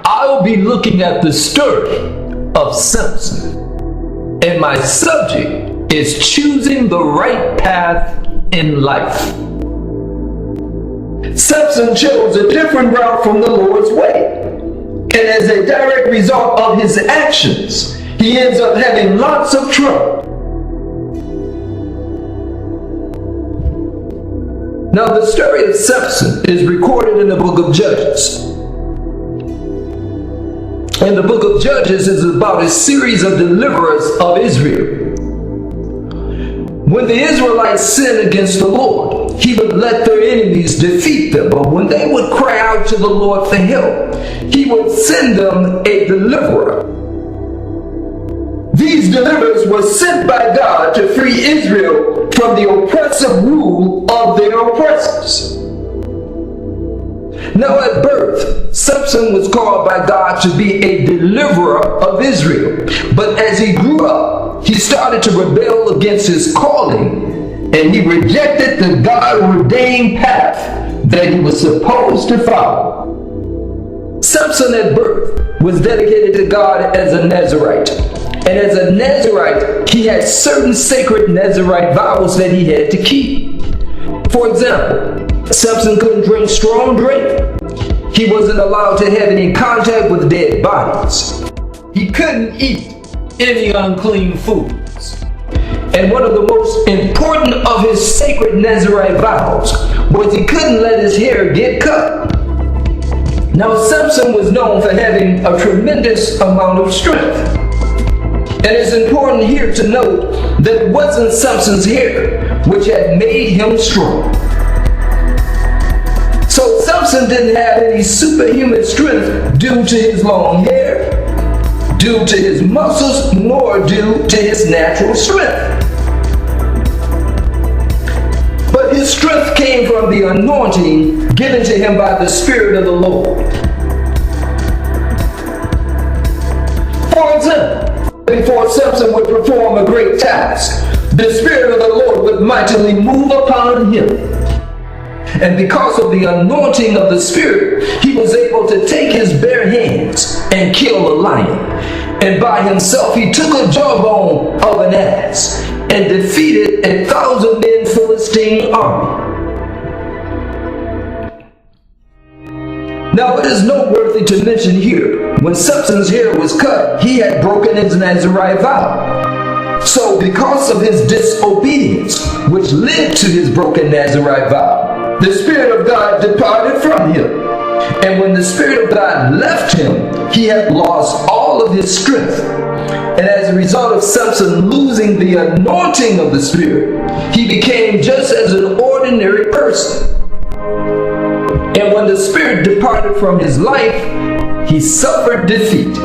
I'll be looking at the story of Samson. And my subject is choosing the right path in life. Samson chose a different route from the Lord's way. And as a direct result of his actions, he ends up having lots of trouble. Now, the story of Samson is recorded in the book of Judges. And the book of Judges is about a series of deliverers of Israel. When the Israelites sinned against the Lord, he would let their enemies defeat them. But when they would cry out to the Lord for help, he would send them a deliverer. These deliverers were sent by God to free Israel from the oppressive rule of their oppressors. Now at birth, Samson was called by God to be a deliverer of Israel. But as he grew up, he started to rebel against his calling, and he rejected the God-ordained path that he was supposed to follow. Samson at birth was dedicated to God as a Nazarite. And as a Nazarite, he had certain sacred Nazarite vows that he had to keep. For example, Samson couldn't drink strong drink. He wasn't allowed to have any contact with dead bodies. He couldn't eat any unclean foods. And one of the most important of his sacred Nazarite vows was he couldn't let his hair get cut. Now, Samson was known for having a tremendous amount of strength. And it's important here to note that it wasn't Samson's hair which had made him strong. So Samson didn't have any superhuman strength due to his long hair, due to his muscles, nor due to his natural strength. But his strength came from the anointing given to him by the Spirit of the Lord. For example, before Samson would perform a great task, the Spirit of the Lord would mightily move upon him. And because of the anointing of the Spirit, he was able to take his bare hands and kill a lion. And by himself, he took a jawbone of an ass and defeated 1,000-man Philistine army. Now, it is noteworthy to mention here, when Samson's hair was cut, he had broken his Nazarite vow. So, because of his disobedience, which led to his broken Nazarite vow, the Spirit of God departed from him. And when the Spirit of God left him, he had lost all of his strength. And as a result of Samson losing the anointing of the Spirit, he became just as an ordinary person. And when the Spirit departed from his life, he suffered defeat.